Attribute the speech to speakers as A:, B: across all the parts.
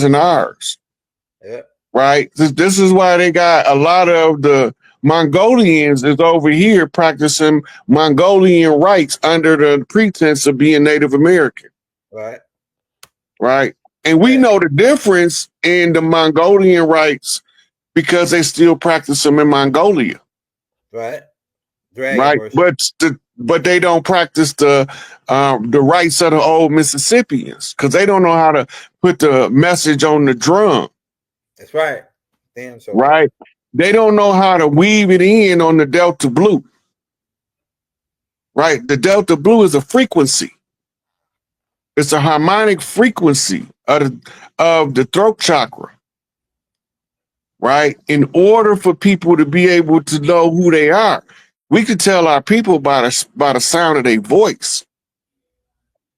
A: and ours.
B: Yeah.
A: Right? This is why they got a lot of the Mongolians is over here practicing Mongolian rights under the pretense of being Native American.
B: Right.
A: Right? And we know the difference in the Mongolian rights because they still practice them in Mongolia.
B: Right.
A: Right. But they don't practice the rights of the old Mississippians because they don't know how to put the message on the drum.
B: That's right. Damn so.
A: Right. They don't know how to weave it in on the Delta Blue. Right. The Delta Blue is a frequency. It's a harmonic frequency of the throat chakra. Right. In order for people to be able to know who they are, we could tell our people by the sound of their voice.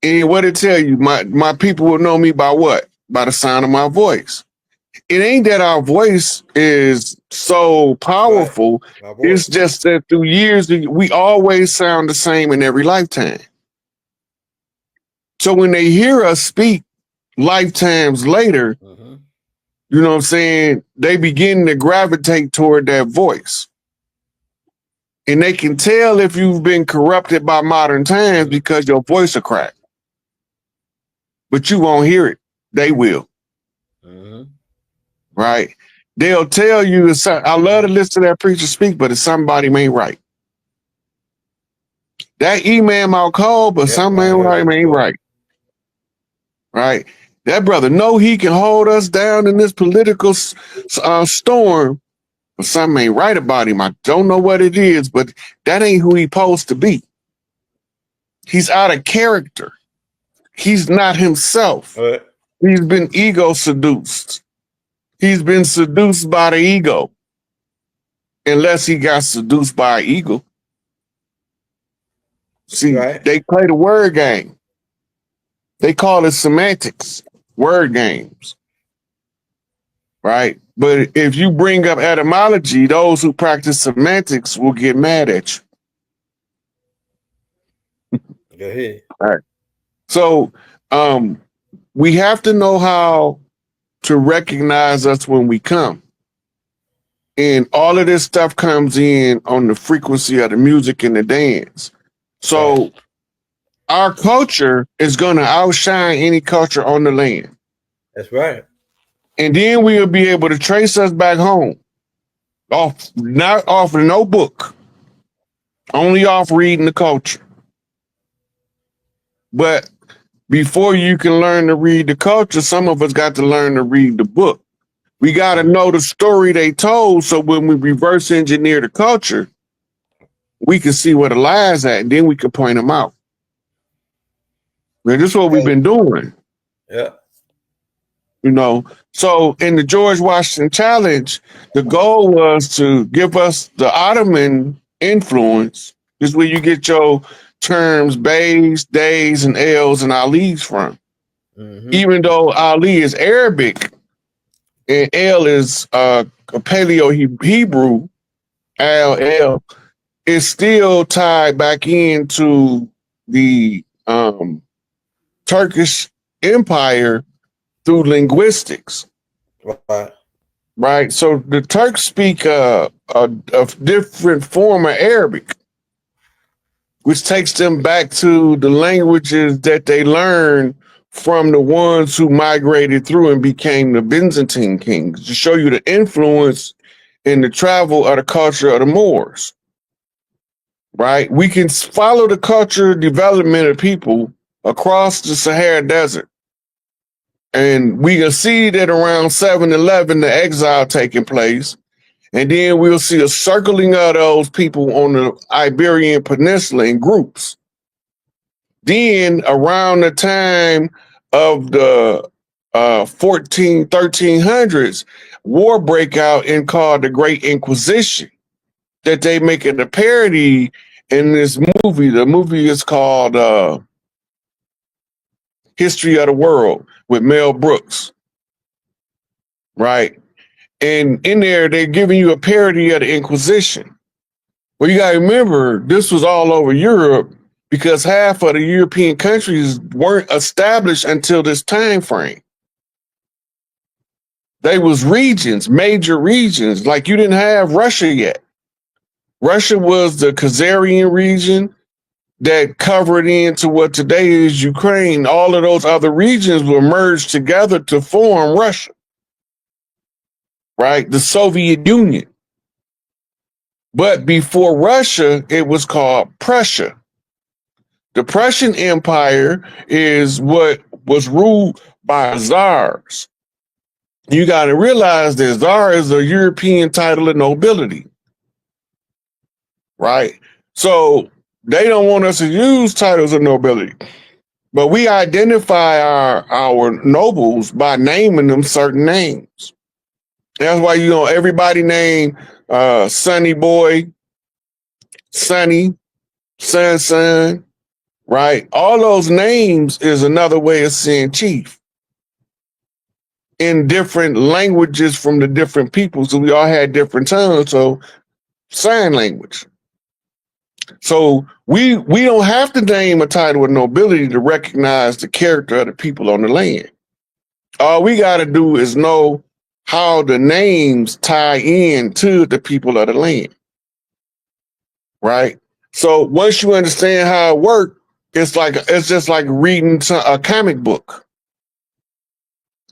A: And what it tell you, my people will know me by what? By the sound of my voice. It ain't that our voice is so powerful. Right. It's just that through years, we always sound the same in every lifetime. So when they hear us speak lifetimes later, you know what I'm saying? They begin to gravitate toward that voice. And they can tell if you've been corrupted by modern times because your voice will crack. But you won't hear it. They will. Right? They'll tell you, I love to listen to that preacher speak, but it's somebody ain't right. That imam out cold, but somebody ain't right. Right? That brother know he can hold us down in this political storm, but something ain't right about him. I don't know what it is, but that ain't who he's supposed to be. He's out of character. He's not himself.
B: Right.
A: He's been ego seduced. He's been seduced by the ego. Unless he got seduced by an ego. See, They play the word game. They call it semantics, word games. Right? But if you bring up etymology, those who practice semantics will get mad at you.
B: Go ahead.
A: All right. So we have to know how to recognize us when we come. And all of this stuff comes in on the frequency of the music and the dance. So our culture is going to outshine any culture on the land.
B: That's right.
A: And then we'll be able to trace us back home. Not off of no book. Only off reading the culture. But before you can learn to read the culture, some of us got to learn to read the book. We got to know the story they told, so when we reverse engineer the culture, we can see where the lies at, and then we can point them out. Man, this is what we've been doing.
B: Yeah.
A: You know, so in the George Washington Challenge, the goal was to give us the Ottoman influence. This is where you get your terms Bays, Days, and L's and Ali's from. Even though Ali is Arabic and L is Paleo Hebrew, L is still tied back into the Turkish Empire through linguistics. Right. So the Turks speak a different form of Arabic, which takes them back to the languages that they learned from the ones who migrated through and became the Byzantine kings, to show you the influence in the travel of the culture of the Moors. Right? We can follow the culture development of people across the Sahara Desert. And we can see that around 711, the exile taking place. And then we'll see a circling of those people on the Iberian Peninsula in groups. Then around the time of the 1300s, war break out and called the Great Inquisition, that they make it a parody in this movie. The movie is called History of the World with Mel Brooks. Right? And in there, they're giving you a parody of the Inquisition. Well, you got to remember, this was all over Europe because half of the European countries weren't established until this time frame. They was regions, major regions. Like you didn't have Russia yet. Russia was the Khazarian region that covered into what today is Ukraine. All of those other regions were merged together to form Russia, right? The Soviet Union. But before Russia, it was called Prussia. The Prussian Empire is what was ruled by czars. You got to realize that czar is a European title of nobility, right? So they don't want us to use titles of nobility, but we identify our nobles by naming them certain names. That's why, you know, everybody name Sonny Boy, Sonny, Son, right? All those names is another way of saying chief in different languages from the different peoples. So we all had different tongues, so sign language. So we don't have to name a title of nobility to recognize the character of the people on the land. All we got to do is know how the names tie in to the people of the land, right? So once you understand how it works, it's just like reading a comic book.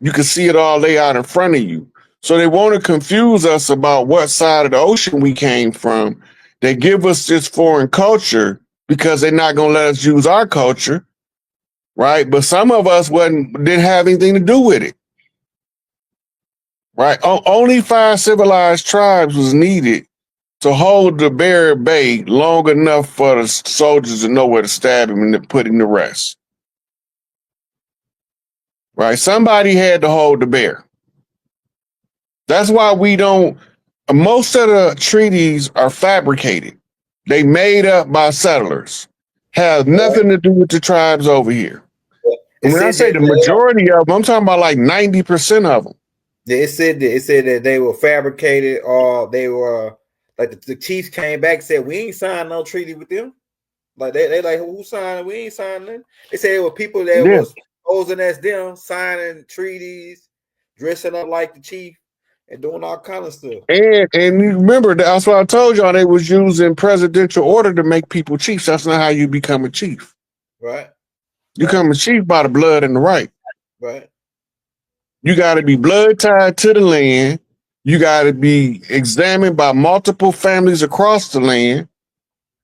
A: You can see it all lay out in front of you. So they want to confuse us about what side of the ocean we came from. They give us this foreign culture because they're not going to let us use our culture, right? But some of us didn't have anything to do with it, right? Only 5 civilized tribes was needed to hold the bear at bay long enough for the soldiers to know where to stab him and to put him to rest. Right? Somebody had to hold the bear. That's why most of the treaties are fabricated. They made up by settlers. Have nothing to do with the tribes over here. And when I say the majority of them, I'm talking about like 90% of them.
B: Yeah, it said that they were fabricated, or they were like the chiefs came back and said, we ain't signed no treaty with them. Like they like, who signed it? We ain't signed it. They said it were people that was posing as them, signing treaties, dressing up like the chief, and doing all kind of stuff.
A: And you remember, that's why I told y'all they was using presidential order to make people chiefs. That's not how you become a chief.
B: Right.
A: You become a chief by the blood and the right.
B: Right.
A: You got to be blood tied to the land. You got to be examined by multiple families across the land.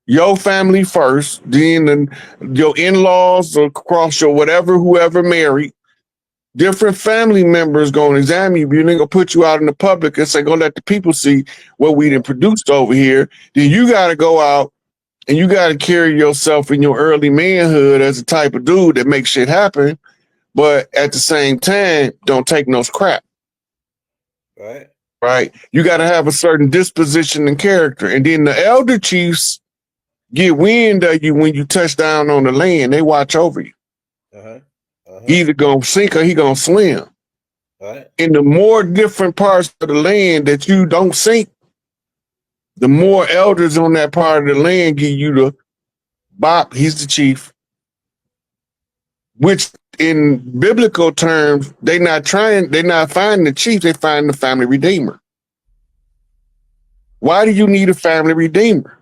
A: Your family first, then your in-laws across your whoever married. Different family members going to examine you. They're going to put you out in the public and say, go let the people see what we done produced over here. Then you got to go out and you got to carry yourself in your early manhood as a type of dude that makes shit happen. But at the same time, don't take no crap.
B: Right.
A: Right. You got to have a certain disposition and character. And then the elder chiefs get wind of you when you touch down on the land. They watch over you. He either gonna sink or he gonna swim.
B: Right.
A: And the more different parts of the land that you don't sink, the more elders on that part of the land give you the bop. He's the chief. Which in biblical terms, they're not finding the chief, they find the family redeemer. Why do you need a family redeemer?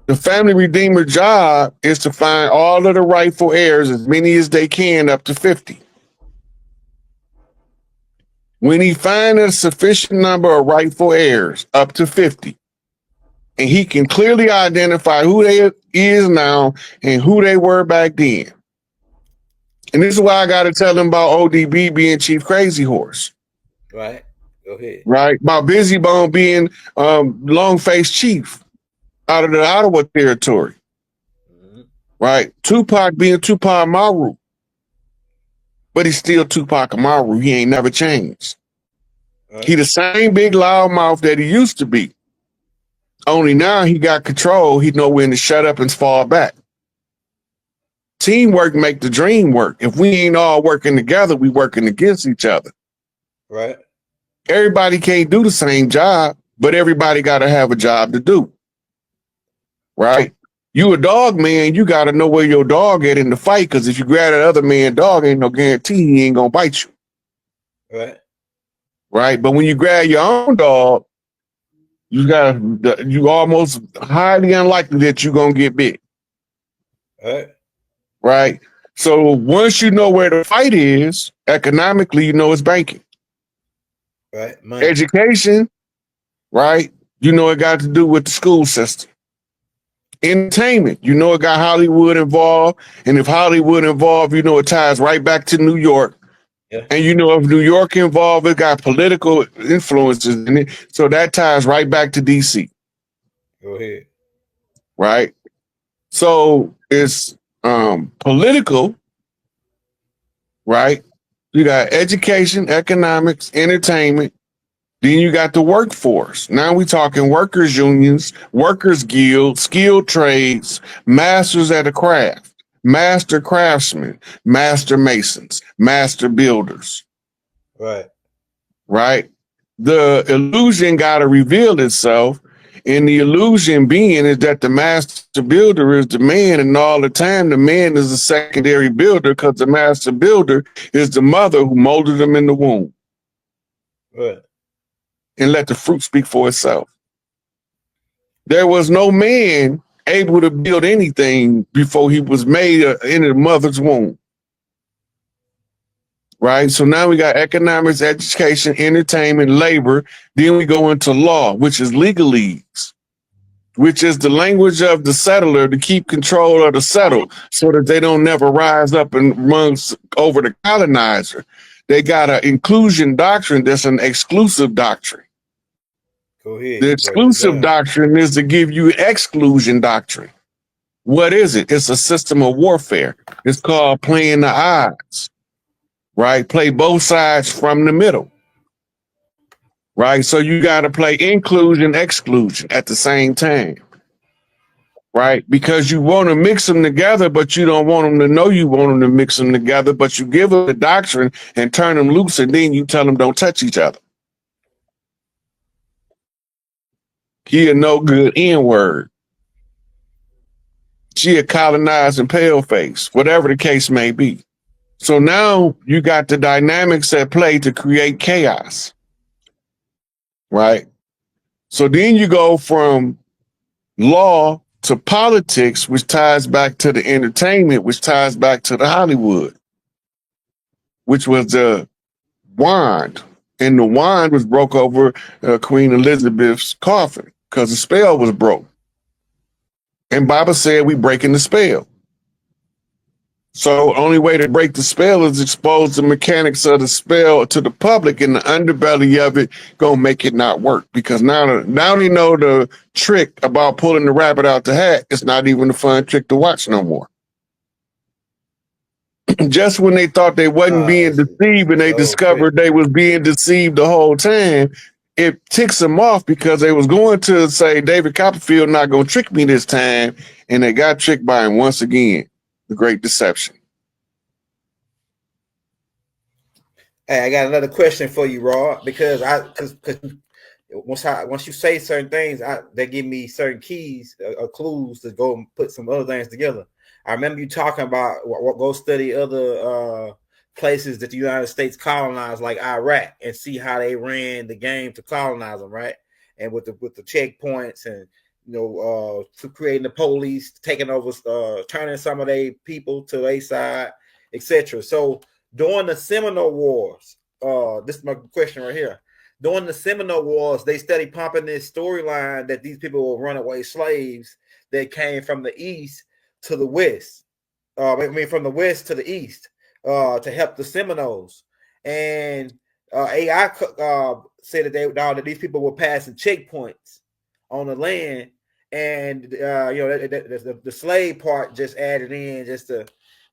A: The family redeemer job is to find all of the rightful heirs, as many as they can, up to 50. When he finds a sufficient number of rightful heirs, up to 50, and he can clearly identify who they is now and who they were back then. And this is why I got to tell them about ODB being Chief Crazy Horse.
B: Right. Go ahead.
A: Right. About Busy Bone being Long-Faced Chief out of the Ottawa territory. Right. Tupac being Tupac Amaru. But he's still Tupac Amaru. He ain't never changed. Right. He the same big loudmouth that he used to be. Only now he got control. He know when to shut up and fall back. Teamwork make the dream work. If we ain't all working together, we working against each other.
B: Right.
A: Everybody can't do the same job, but everybody got to have a job to do. Right? You a dog man, you got to know where your dog at in the fight, because if you grab that other man's dog, ain't no guarantee he ain't going to bite you.
B: Right.
A: right? But when you grab your own dog, you almost highly unlikely that you're gonna get bit. Right? So once you know where the fight is, economically, you know it's banking.
B: Right. Money.
A: Education, right? You know it got to do with the school system. Entertainment, you know it got Hollywood involved. And if Hollywood involved, you know it ties right back to New York.
B: Yeah.
A: And you know if New York involved, it got political influences in it. So that ties right back to DC.
B: Go ahead.
A: Right? So it's political, right? You got education, economics, entertainment. Then you got the workforce. Now we talking workers unions, workers guilds, skilled trades, masters at a craft, master craftsmen, master masons, master builders.
B: Right.
A: Right? The illusion got to reveal itself. And the illusion being is that the master builder is the man, and all the time the man is a secondary builder because the master builder is the mother who molded him in the womb.
B: Right.
A: And let the fruit speak for itself. There was no man able to build anything before he was made in the mother's womb. Right? So now we got economics, education, entertainment, labor. Then we go into law, which is legalese, which is the language of the settler to keep control of the settled so that they don't never rise up and amongst over the colonizer. They got an inclusion doctrine that's an exclusive doctrine.
B: Go ahead.
A: The exclusive doctrine is to give you exclusion doctrine. What is it? It's a system of warfare. It's called playing the odds, right? Play both sides from the middle, right? So you got to play inclusion, exclusion at the same time, right? Because you want to mix them together, but you don't want them to know you want them to mix them together, but you give them the doctrine and turn them loose, and then you tell them don't touch each other. He a no good N-word. She a colonizing pale face, whatever the case may be. So now you got the dynamics at play to create chaos, right? So then you go from law to politics, which ties back to the entertainment, which ties back to the Hollywood, which was the wand. And the wand was broke over Queen Elizabeth's coffin because the spell was broke. And Bible said we breaking the spell. So only way to break the spell is expose the mechanics of the spell to the public, and the underbelly of it gonna make it not work. Because now they know the trick about pulling the rabbit out the hat. It's not even a fun trick to watch no more. Just when they thought they wasn't being deceived and they discovered they was being deceived the whole time, it ticks them off because they was going to say David Copperfield not gonna trick me this time, and they got tricked by him once again. The Great Deception.
B: Hey, I got another question for you, Raw, because once you say certain things, they give me certain keys or clues to go and put some other things together. I remember you talking about go study other places that the United States colonized, like Iraq, and see how they ran the game to colonize them, right? And with the checkpoints and creating the police, taking over, turning some of their people to their side, etc. So during the Seminole Wars, this is my question right here. During the Seminole Wars, they steady pumping this storyline that these people were runaway slaves that came from the east to the west. From the west to the east, to help the Seminoles. And AI said that these people were passing checkpoints on the land, and the slave part just added in just to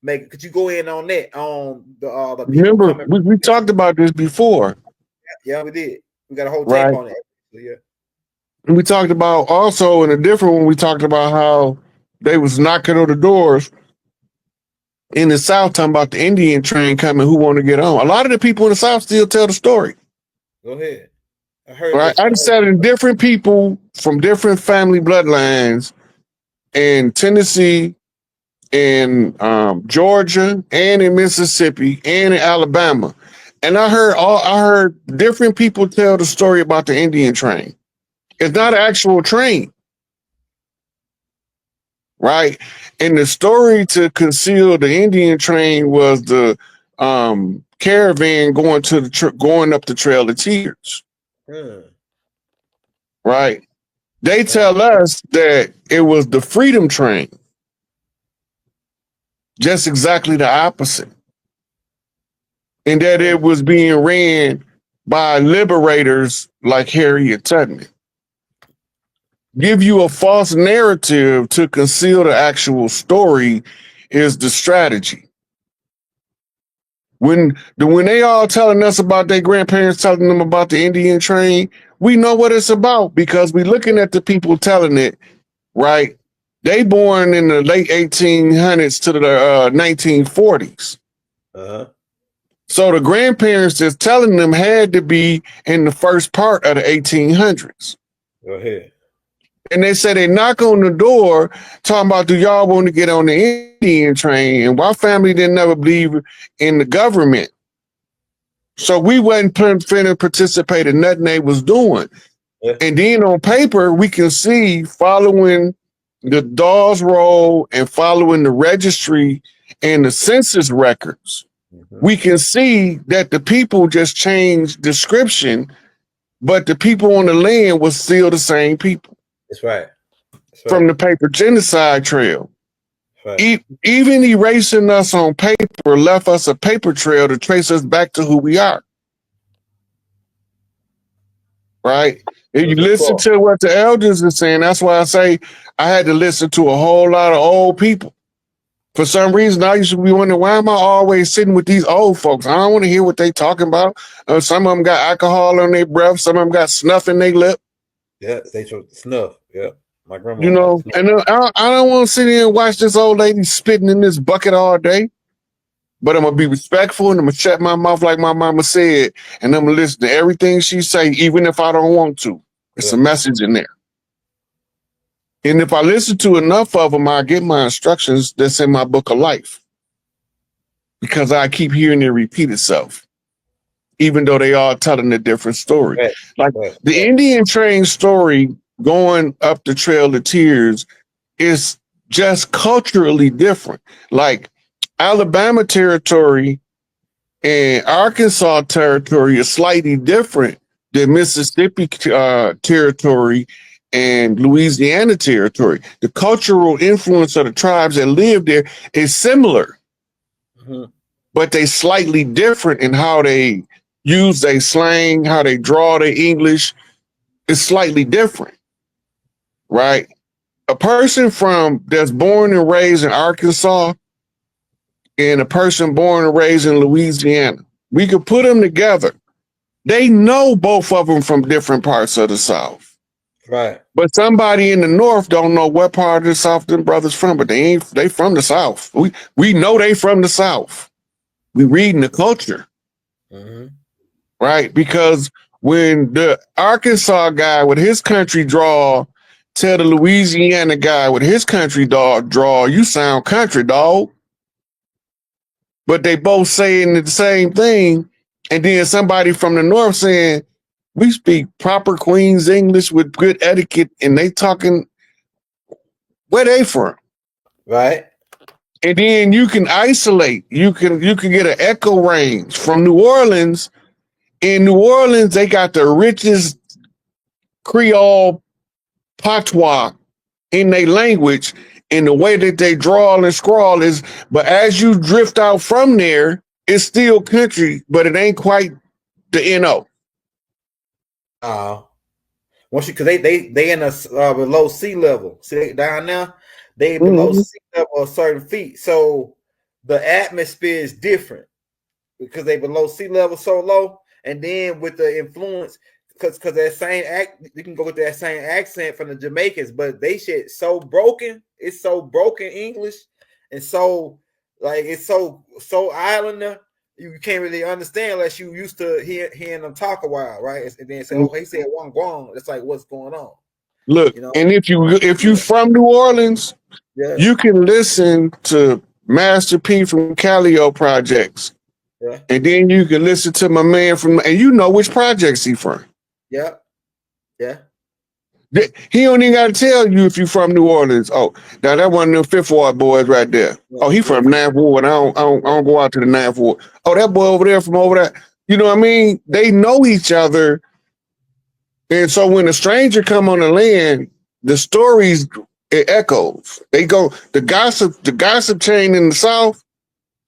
B: make. Could you go in on that? On the people.
A: Remember, we talked about this before.
B: Yeah, we did. We got a whole tape on it. So, yeah.
A: And we talked about also in a different one. We talked about how they was knocking on the doors in the South, talking about the Indian train coming. Who want to get on? A lot of the people in the South still tell the story.
B: Go ahead. I heard.
A: Right, I just said in different people from different family bloodlines in Tennessee, in Georgia, and in Mississippi, and in Alabama. And I heard different people tell the story about the Indian train. It's not an actual train, right? And the story to conceal the Indian train was the caravan going up the Trail of Tears, right? They tell us that it was the Freedom Train, just exactly the opposite, and that it was being ran by liberators like Harriet Tubman. Give you a false narrative to conceal the actual story is the strategy. When they all telling us about their grandparents telling them about the Indian train, we know what it's about because we looking at the people telling it, right? They born in the late 1800s to the 1940s. So the grandparents that's telling them had to be in the first part of the 1800s.
B: Go ahead.
A: And they say they knock on the door talking about, do y'all want to get on the Indian train? And my family didn't never believe in the government. So we wasn't finna participate in nothing they was doing. Yeah. And then on paper, we can see following the Dawes Roll and following the registry and the census records, we can see that the people just changed description, but the people on the land was still the same people.
B: That's right.
A: From the paper genocide trail. Right. Even erasing us on paper left us a paper trail to trace us back to who we are. Right? If you listen to what the elders are saying, that's why I say I had to listen to a whole lot of old people. For some reason, I used to be wondering, why am I always sitting with these old folks? I don't want to hear what they talking about. Some of them got alcohol on their breath. Some of them got snuff in their lip.
B: Yeah, they snuff. Yeah. My grandma.
A: You know, and I don't want to sit here and watch this old lady spitting in this bucket all day, but I'm going to be respectful and I'm going to shut my mouth like my mama said, and I'm going to listen to everything she say, even if I don't want to. It's a message in there. And if I listen to enough of them, I get my instructions that's in my book of life, because I keep hearing it repeat itself, even though they all telling a different story. The Indian train story going up the Trail of Tears is just culturally different. Like Alabama territory and Arkansas territory is slightly different than Mississippi territory and Louisiana territory. The cultural influence of the tribes that live there is similar, but they slightly different in how they use their slang, how they draw their English is slightly different. Right? A person that's born and raised in Arkansas and a person born and raised in Louisiana, we could put them together. They know both of them from different parts of the South.
B: Right.
A: But somebody in the North don't know what part of the South them brothers from, but they from the South. We know they from the South. We reading the culture. Right? Because when the Arkansas guy with his country draw tell the Louisiana guy with his country draw, you sound country, dog. But they both saying the same thing. And then somebody from the North saying, we speak proper Queen's English with good etiquette, and they talking, where they from?
B: Right.
A: And then you can isolate. You can get an echo range from New Orleans. In New Orleans, they got the richest Creole patois in their language, and the way that they draw and scrawl is, but as you drift out from there, it's still country, but it ain't quite the NO.
B: Once you, cause they in a below sea level. See down now, they below sea level a certain feet. So the atmosphere is different because they below sea level so low, and then with the influence. Because that same you can go with that same accent from the Jamaicans, but they shit so broken. It's so broken English, and so like it's so islander. You can't really understand unless you used to hearing them talk a while, right? And then say, "Oh, he said Wong Guang." It's like, what's going on?
A: Look, and if you from New Orleans, you can listen to Master P from Calio Projects
B: Yeah.
A: And then you can listen to my man from, and you know which projects he from.
B: Yeah. Yeah.
A: He don't even got to tell you if you from New Orleans. Oh, now that one of them Fifth Ward boys right there. Oh, he from Ninth Ward. I don't go out to the Ninth Ward. Oh, that boy over there from over there. You know what I mean? They know each other. And so when a stranger come on the land, the stories, it echoes. They go, the gossip chain in the South,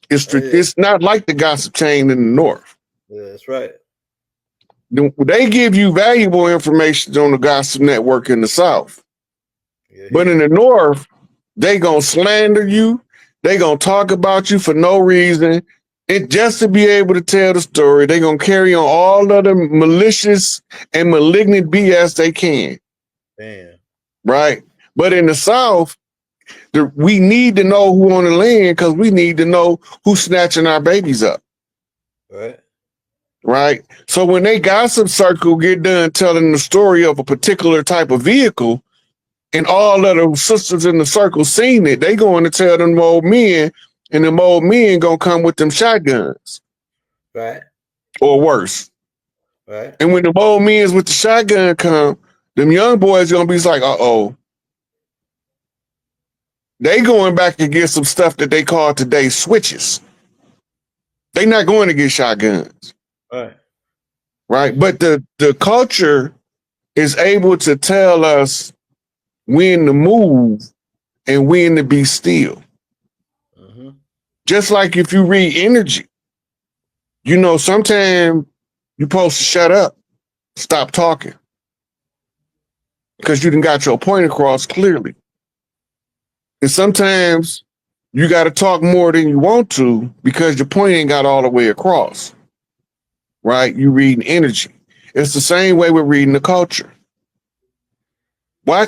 A: it's not like the gossip chain in the North.
B: Yeah, that's right.
A: They give you valuable information on the gossip network in the South. Yeah, but in the North, they gonna slander you. They gonna talk about you for no reason. It just to be able to tell the story. They gonna carry on all of the malicious and malignant BS they can.
B: Damn.
A: Right? But in the South, we need to know who on the land because we need to know who's snatching our babies up.
B: Right.
A: Right. So when they gossip circle get done telling the story of a particular type of vehicle, and all of the sisters in the circle seen it, they going to tell them old men, and them old men gonna come with them shotguns.
B: Right.
A: Or worse.
B: Right.
A: And when the old men's with the shotgun come, them young boys gonna be like, uh-oh. They going back and get some stuff that they call today switches. They not going to get shotguns.
B: Right.
A: Right. But the culture is able to tell us when to move and when to be still. Mm-hmm. Just like if you read energy, you know, sometimes you're supposed to shut up, stop talking, because you done got your point across clearly. And sometimes you got to talk more than you want to because your point ain't got all the way across. Right? You reading energy. It's the same way we're reading the culture.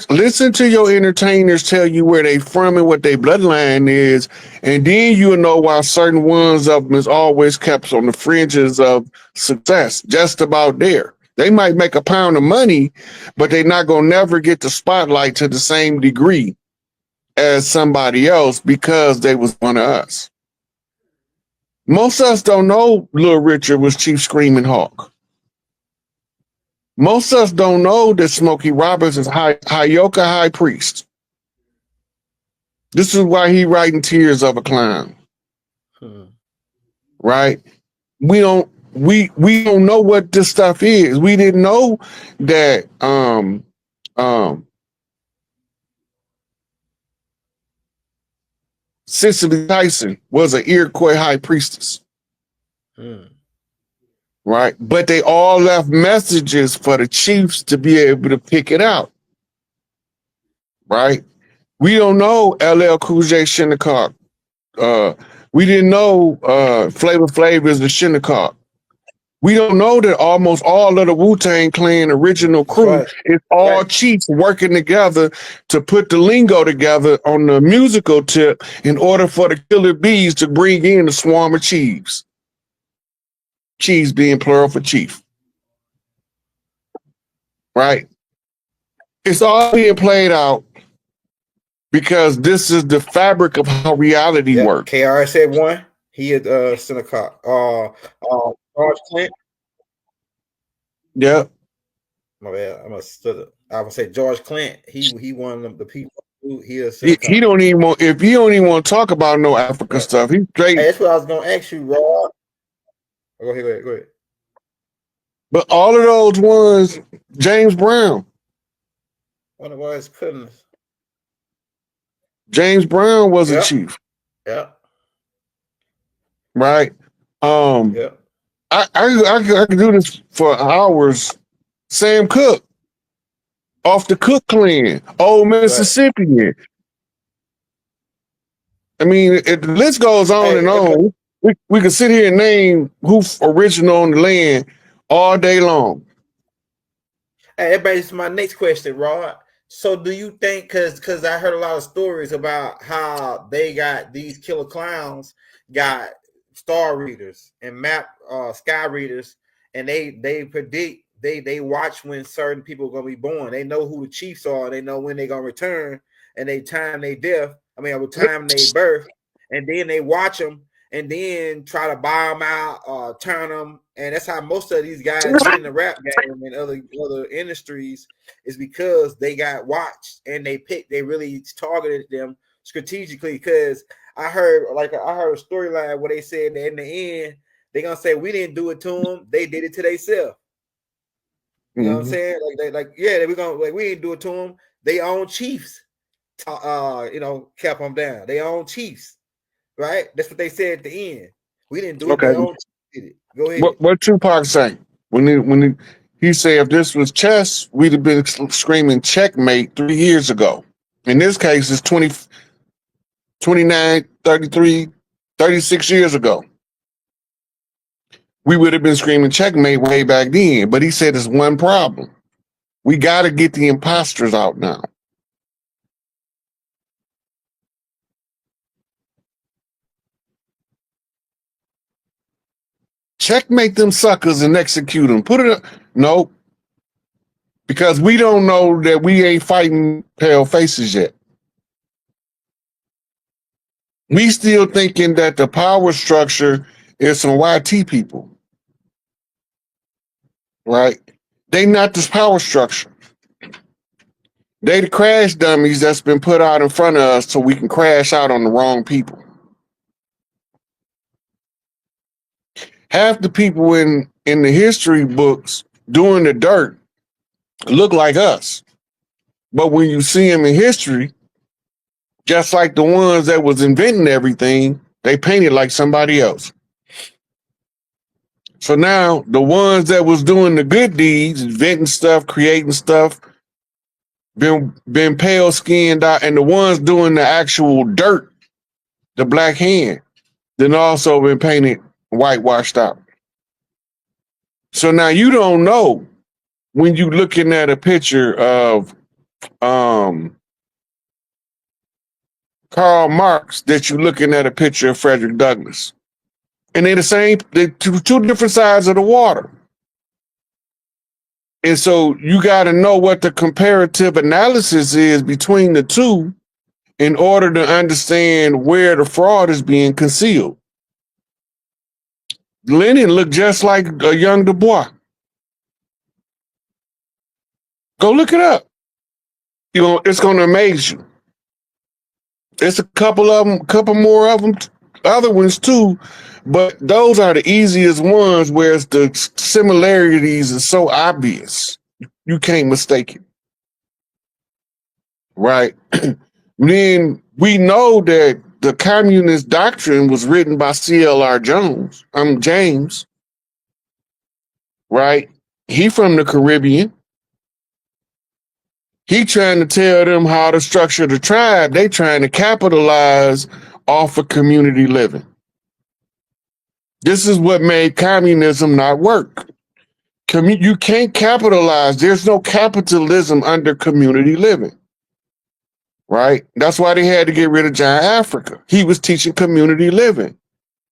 A: Listen to your entertainers tell you where they from and what their bloodline is, and then you'll know why certain ones of them is always kept on the fringes of success, just about there. They might make a pound of money, but they're not gonna never get the spotlight to the same degree as somebody else because they was one of us. Most of us don't know Little Richard was Chief Screaming Hawk. Most of us don't know that Smokey Roberts is Hayoka High Priest. This is why he writing Tears of a Clown. Right? We don't know what this stuff is. We didn't know that Cicely Tyson was an Iroquois high priestess. Right? But they all left messages for the chiefs to be able to pick it out. Right? We don't know LL Cool J Shinnecock. We didn't know Flavor Flav is the Shinnecock. We don't know that almost all of the Wu-Tang Clan original crew is all chiefs working together to put the lingo together on the musical tip in order for the Killer Bees to bring in the swarm of chiefs. Chiefs being plural for chief. Right? It's all being played out because this is the fabric of how reality works.
B: KR said one. He is Shinnecock. George Clint.
A: Yeah.
B: My bad. I would say George Clint. He one of the people. He is.
A: He don't even want. If he don't even want to talk about no Africa stuff, he's straight.
B: Hey, that's what I was gonna ask you, Rob. Go ahead.
A: But all of those ones, James Brown.
B: One of his cousins.
A: James Brown was a chief.
B: Yeah.
A: Right.
B: Yeah.
A: I could do this for hours. Sam Cooke, off the Cook clan, old Mississippian. Right. I mean, the list goes on and on. We can sit here and name who's original on the land all day long.
B: Hey, that brings my next question, Rod. So do you think, because I heard a lot of stories about how they got these killer clowns got star readers and map sky readers, and they predict, they watch when certain people are going to be born. They know who the chiefs are. They know when they're going to return, and they time their death. I mean, time their birth, and then they watch them, and then try to buy them out, turn them, and that's how most of these guys get in the rap game and other industries, is because they got watched and they really targeted them strategically. Because I heard a storyline where they said that in the end they're gonna say we didn't do it to them, they did it to themselves. You know what I'm saying? We didn't do it to them. They own chiefs, kept them down. They own chiefs, right? That's what they said at the end. We didn't do it.
A: Okay.
B: They own chiefs did it. Go ahead.
A: What Tupac say? When he said if this was chess, we'd have been screaming checkmate 3 years ago. In this case, it's 20, 29, 33, 36 years ago. We would have been screaming checkmate way back then. But he said there's one problem. We got to get the imposters out now. Checkmate them suckers and execute them. Put it up. Nope. Because we don't know that we ain't fighting pale faces yet. We still thinking that the power structure is some YT people. Right? They not this power structure. They the crash dummies that's been put out in front of us so we can crash out on the wrong people. Half the people in the history books doing the dirt look like us. But when you see them in history, just like the ones that was inventing everything, they painted like somebody else. So now the ones that was doing the good deeds, inventing stuff, creating stuff, been pale skinned out, and the ones doing the actual dirt, the black hand, then also been painted whitewashed out. So now you don't know when you looking at a picture of Karl Marx that you're looking at a picture of Frederick Douglass. And they're the same, they're two different sides of the water. And so you got to know what the comparative analysis is between the two in order to understand where the fraud is being concealed. Lenin looked just like a young Du Bois. Go look it up. It's going to amaze you. There's a couple more of them, other ones too, but those are the easiest ones where the similarities are so obvious. You can't mistake it. Right? Then we know that the communist doctrine was written by C.L.R. James. Right? He from the Caribbean. He trying to tell them how to structure the tribe. They trying to capitalize off of community living. This is what made communism not work. You can't capitalize. There's no capitalism under community living. Right? That's why they had to get rid of John Africa. He was teaching community living.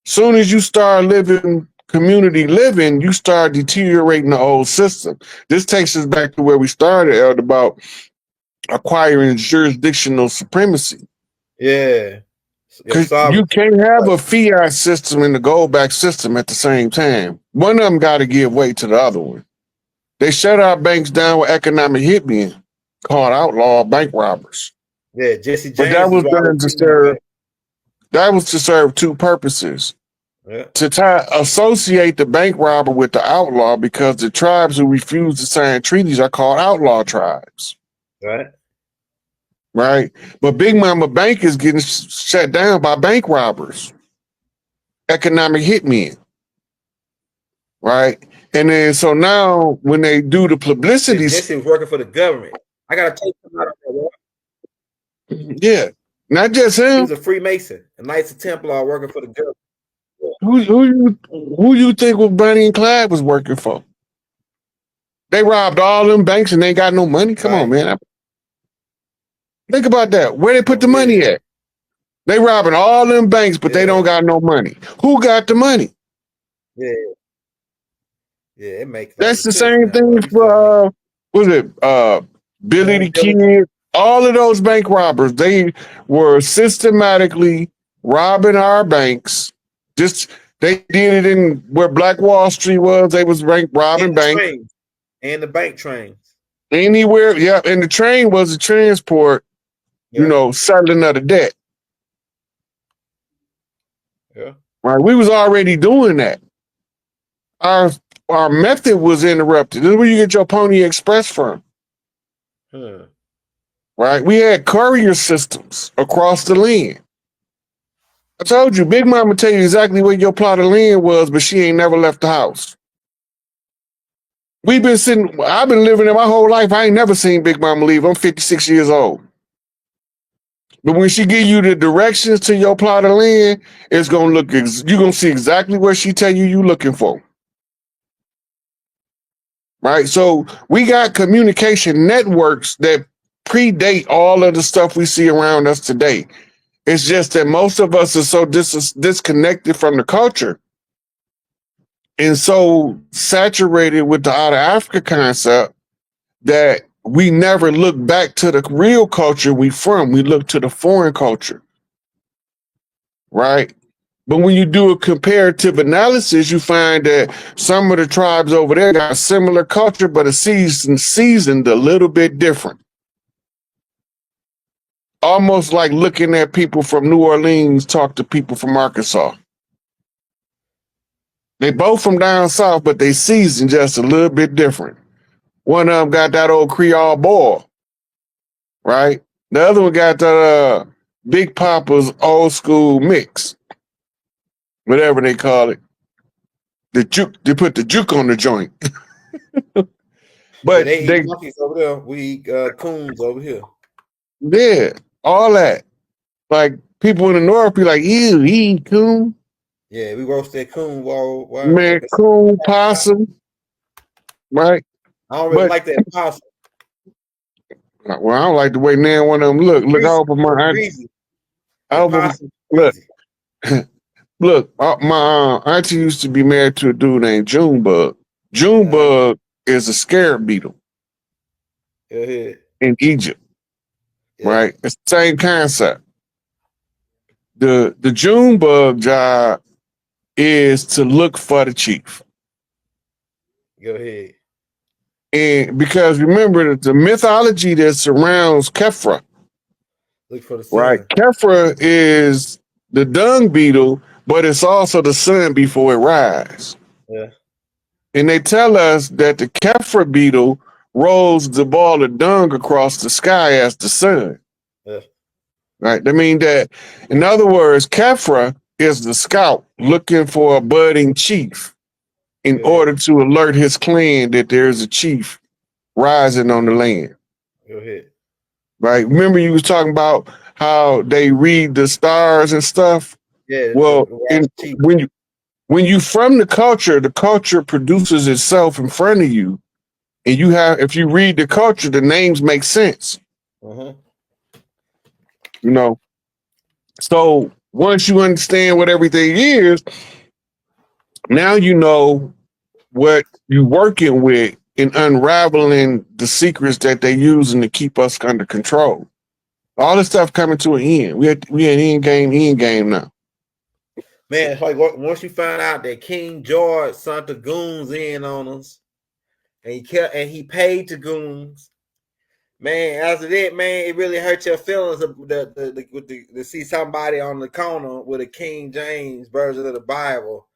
A: Soon as you start living community living, you start deteriorating the old system. This takes us back to where we started, Eld, about acquiring jurisdictional supremacy.
B: Yeah.
A: Because you can't have a fiat system and a gold-back system at the same time. One of them got to give way to the other one. They shut our banks down with economic hitmen called outlaw bank robbers.
B: Yeah, Jesse James.
A: But that was done to serve. That was to serve two purposes.
B: Yeah.
A: To associate the bank robber with the outlaw, because the tribes who refuse to sign treaties are called outlaw tribes.
B: Right.
A: Right. But Big Mama Bank is getting shut down by bank robbers, economic hitmen. Right. And then so now when they do the publicity,
B: Jesse was working for the government. I gotta take him out of there.
A: Yeah. Not just him.
B: He was a Freemason, a Knights of Templar working for the government.
A: Who you think was Bonnie and Clyde was working for? They robbed all them banks and they ain't got no money. Come on, man. Think about that. Where they put the money at? They robbing all them banks, but they don't got no money. Who got the money?
B: Yeah. Yeah, it makes
A: that's the same thing for Billy the Kid. All of those bank robbers, they were systematically robbing our banks Just they did it in where Black Wall Street was. They was robbing banks.
B: And the bank trains.
A: Anywhere, yeah. And the train was a transport, you know, settling of the debt.
B: Yeah.
A: Right. We was already doing that. Our method was interrupted. This is where you get your Pony Express from. Right? We had courier systems across the land. I told you, Big Mama tell you exactly where your plot of land was, but she ain't never left the house. I've been living there my whole life. I ain't never seen Big Mama leave. I'm 56 years old. But when she give you the directions to your plot of land, it's gonna look, you're gonna see exactly what she tell you looking for. Right? So we got communication networks that predate all of the stuff we see around us today. It's just that most of us are so disconnected from the culture and so saturated with the out of Africa concept that we never look back to the real culture we from. We look to the foreign culture, right? But when you do a comparative analysis, you find that some of the tribes over there got a similar culture, but it's seasoned a little bit different. Almost like looking at people from New Orleans talk to people from Arkansas. They both from down south, but they seasoned just a little bit different. One of them got that old Creole boil, right? The other one got that Big Papa's old school mix, whatever they call it. The juke, they put the juke on the joint. But
B: they eat monkeys over there. We eat coons over here.
A: Yeah, all that. Like people in the north be like, ew, he eat coon.
B: Yeah, we roast that coon
A: Man, coon, possum, right?
B: I don't really like that possum.
A: Well, I don't like the way now one of them look. Look, I open my auntie. Look, my auntie used to be married to a dude named Junebug. Junebug is a scarab beetle in Egypt, right? It's the same concept. The Junebug job is to look for the chief.
B: Go ahead.
A: And because remember that the mythology that surrounds Kefra,
B: look for the sun.
A: Right? Kefra is the dung beetle, but it's also the sun before it rises.
B: Yeah.
A: And they tell us that the Kefra beetle rolls the ball of dung across the sky as the sun.
B: Yeah.
A: Right? I mean that, in other words, Kefra is the scout looking for a budding chief in order to alert his clan that there's a chief rising on the land.
B: Go ahead.
A: Right? Remember you was talking about how they read the stars and stuff?
B: Yeah.
A: Well, when you from the culture produces itself in front of you, and if you read the culture, the names make sense. You know. So once you understand what everything is, now you know what you're working with in unraveling the secrets that they're using to keep us under control. All this stuff coming to an end. We at end game now.
B: Man, it's like once you find out that King George sent the goons in on us, and he paid the goons. Man, after that, man, it really hurt your feelings to see somebody on the corner with a King James version of the Bible